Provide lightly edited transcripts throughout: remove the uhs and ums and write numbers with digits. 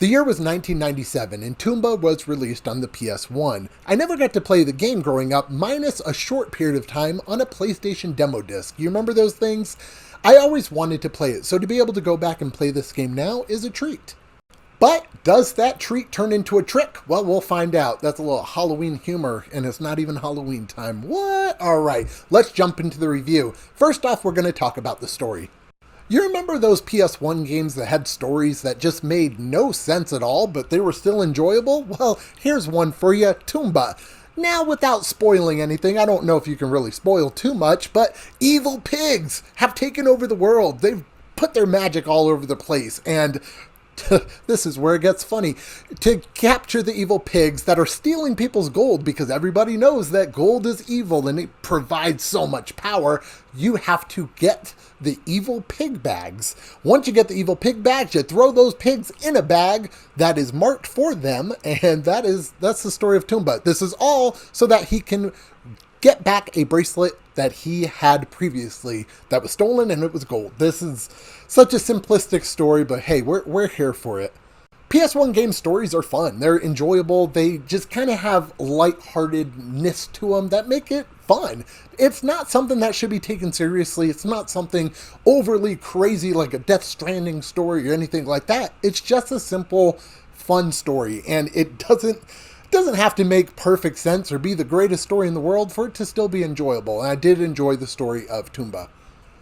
The year was 1997 and Tomba was released on the PS1. I never got to play the game growing up, minus a short period of time on a PlayStation demo disc. You remember those things? I always wanted to play it, so to be able to go back and play this game now is a treat. But does that treat turn into a trick? Well, we'll find out. That's a little Halloween humor, and it's not even Halloween time. What? All right, let's jump into the review. First off, we're going to talk about the story. You remember those PS1 games that had stories that just made no sense at all, but they were still enjoyable? Well, here's one for you, Tomba. Now, without spoiling anything, I don't know if you can really spoil too much, but evil pigs have taken over the world. They've put their magic all over the place, and this is where it gets funny. To capture the evil pigs that are stealing people's gold, because everybody knows that gold is evil and it provides so much power, you have to get the evil pig bags. Once you get the evil pig bags, you throw those pigs in a bag that is marked for them, and that's the story of Tomba. This is all so that he can get back a bracelet that he had previously that was stolen, and it was gold. This is such a simplistic story, but hey, we're here for it. PS1 game stories are fun. They're enjoyable. They just kind of have lightheartedness to them that make it fun. It's not something that should be taken seriously. It's not something overly crazy like a Death Stranding story or anything like that. It's just a simple, fun story, and it doesn't have to make perfect sense or be the greatest story in the world for it to still be enjoyable. And I did enjoy the story of Tomba.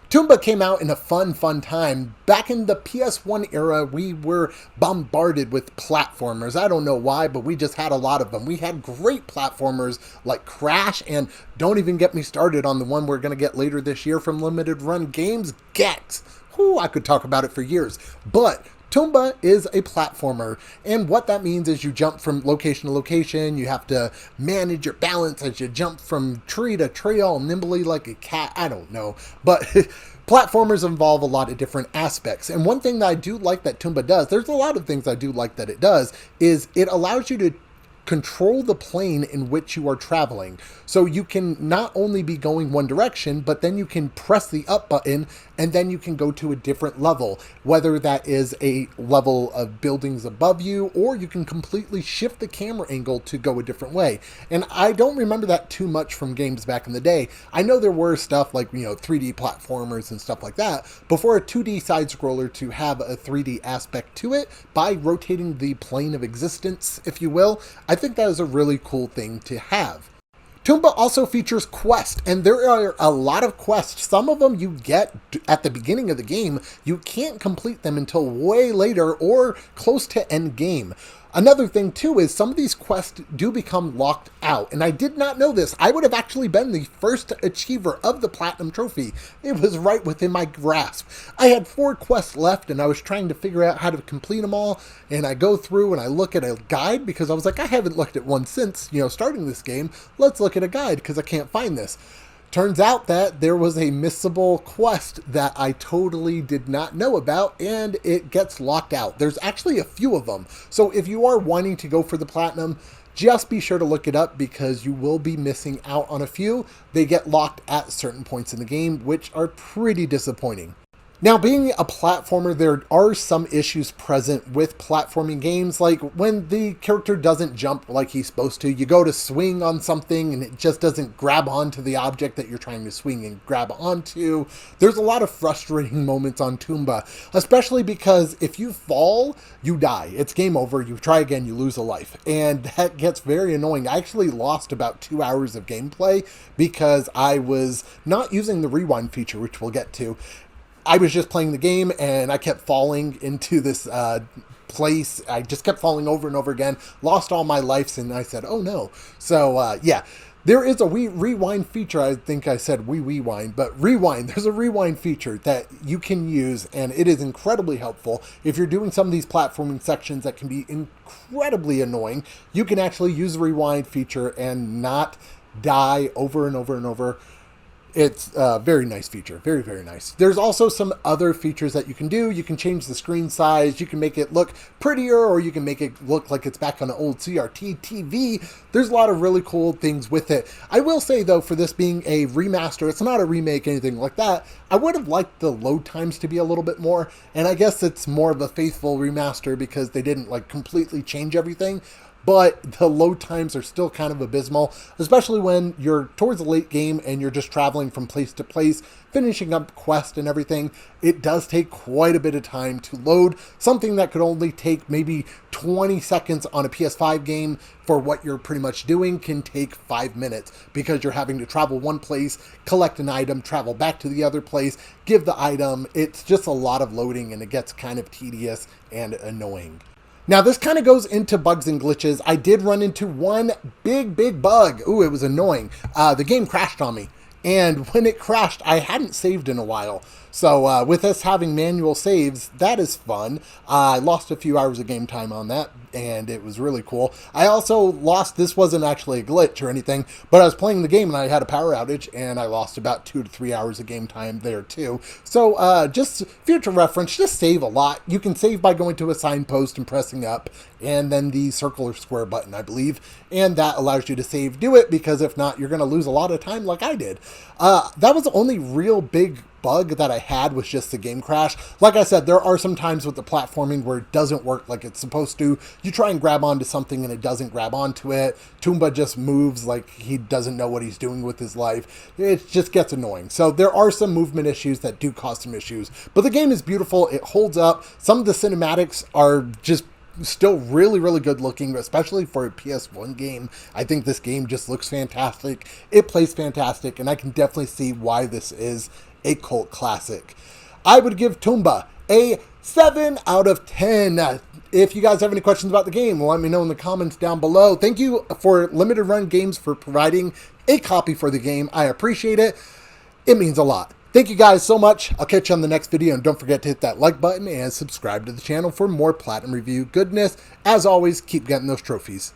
Tomba came out in a fun time. Back in the PS1 era, we were bombarded with platformers. I don't know why, but we just had a lot of them. We had great platformers like Crash, and don't even get me started on the one we're going to get later this year from Limited Run Games, Gex. Whew, I could talk about it for years. But Tomba is a platformer, and what that means is you jump from location to location. You have to manage your balance as you jump from tree to tree all nimbly like a cat. I don't know, but platformers involve a lot of different aspects. And one thing that I do like that Tomba does, there's a lot of things I do like that it does, is it allows you to control the plane in which you are traveling. So you can not only be going one direction, but then you can press the up button and then you can go to a different level, whether that is a level of buildings above you, or you can completely shift the camera angle to go a different way. And I don't remember that too much from games back in the day. I know there were stuff like, 3D platformers and stuff like that, but for a 2D side scroller to have a 3D aspect to it by rotating the plane of existence, if you will, I think that is a really cool thing to have. Tomba also features quests, and there are a lot of quests. Some of them you get at the beginning of the game. You can't complete them until way later or close to end game. Another thing too is some of these quests do become locked out, and I did not know this. I would have actually been the first achiever of the Platinum Trophy. It was right within my grasp. I had 4 quests left, and I was trying to figure out how to complete them all, and I go through and I look at a guide because I was like, I haven't looked at one since, starting this game. Let's look at a guide because I can't find this. Turns out that there was a missable quest that I totally did not know about, and it gets locked out. There's actually a few of them. So if you are wanting to go for the platinum, just be sure to look it up because you will be missing out on a few. They get locked at certain points in the game, which are pretty disappointing. Now, being a platformer, there are some issues present with platforming games, like when the character doesn't jump like he's supposed to. You go to swing on something and it just doesn't grab onto the object that you're trying to swing and grab onto. There's a lot of frustrating moments on Tomba, especially because if you fall, you die. It's game over. You try again, you lose a life. And that gets very annoying. I actually lost about 2 hours of gameplay because I was not using the rewind feature, which we'll get to. I was just playing the game and I kept falling into this place. I just kept falling over and over again, lost all my lives, and I said, oh no. So yeah, there is a rewind feature. I think I said rewind, but rewind. There's a rewind feature that you can use, and it is incredibly helpful. If you're doing some of these platforming sections that can be incredibly annoying, you can actually use the rewind feature and not die over and over and over. It's a very nice feature. Very, very nice. There's also some other features that you can do. You can change the screen size. You can make it look prettier, or you can make it look like it's back on an old CRT TV. There's a lot of really cool things with it. I will say, though, for this being a remaster, it's not a remake, anything like that. I would have liked the load times to be a little bit more. And I guess it's more of a faithful remaster because they didn't like completely change everything. But the load times are still kind of abysmal, especially when you're towards the late game and you're just traveling from place to place, finishing up quest and everything. It does take quite a bit of time to load. Something that could only take maybe 20 seconds on a PS5 game for what you're pretty much doing can take 5 minutes because you're having to travel one place, collect an item, travel back to the other place, give the item. It's just a lot of loading and it gets kind of tedious and annoying. Now, this kind of goes into bugs and glitches. I did run into one big bug. Ooh, it was annoying. The game crashed on me. And when it crashed, I hadn't saved in a while. So with us having manual saves, that is fun. I lost a few hours of game time on that, and it was really cool. I also lost, this wasn't actually a glitch or anything, but I was playing the game and I had a power outage, and I lost about 2 to 3 hours of game time there too. So just future reference, just save a lot. You can save by going to a signpost and pressing up, and then the circle or square button, I believe, and that allows you to save. Do it, because if not, you're going to lose a lot of time like I did. That was the only real big bug that I had, was just the game crash. Like I said, there are some times with the platforming where it doesn't work like it's supposed to. You try and grab onto something and it doesn't grab onto it. Tomba just moves like he doesn't know what he's doing with his life. It just gets annoying. So there are some movement issues that do cause some issues. But the game is beautiful. It holds up. Some of the cinematics are just still really good looking, especially for a PS1 game. I think this game just looks fantastic. It plays fantastic, and I can definitely see why this is a cult classic. I would give Tomba a 7 out of 10. If you guys have any questions about the game, let me know in the comments down below. Thank you for Limited Run Games for providing a copy for the game. I appreciate it. It means a lot. Thank you guys so much. I'll catch you on the next video, and don't forget to hit that like button and subscribe to the channel for more Platinum Review goodness. As always, keep getting those trophies.